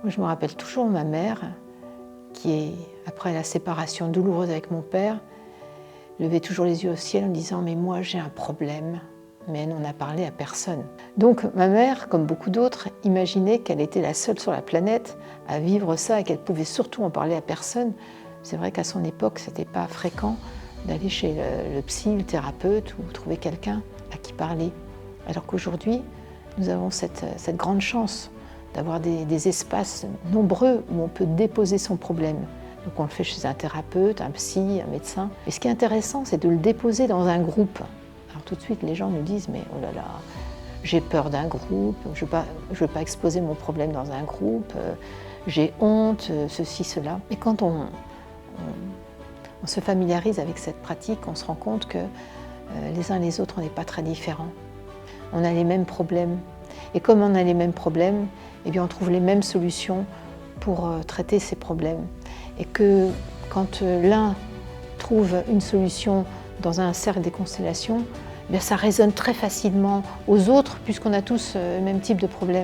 Moi, je me rappelle toujours ma mère qui, après la séparation douloureuse avec mon père, levait toujours les yeux au ciel en disant « mais moi j'ai un problème ». Mais elle n'en a parlé à personne. Donc ma mère, comme beaucoup d'autres, imaginait qu'elle était la seule sur la planète à vivre ça et qu'elle pouvait surtout en parler à personne. C'est vrai qu'à son époque, ce n'était pas fréquent d'aller chez le psy, le thérapeute ou trouver quelqu'un à qui parler. Alors qu'aujourd'hui, nous avons cette grande chance d'avoir des espaces nombreux où on peut déposer son problème. Donc on le fait chez un thérapeute, un psy, un médecin. Et ce qui est intéressant, c'est de le déposer dans un groupe. Alors tout de suite, les gens nous disent « mais oh là là, j'ai peur d'un groupe, je ne veux pas exposer mon problème dans un groupe, j'ai honte, ceci, cela ». Et quand on se familiarise avec cette pratique, on se rend compte que les uns et les autres, on n'est pas très différents. On a les mêmes problèmes. Et comme on a les mêmes problèmes, eh bien on trouve les mêmes solutions pour traiter ces problèmes. Et que quand l'un trouve une solution dans un cercle des constellations, eh bien ça résonne très facilement aux autres puisqu'on a tous le même type de problème.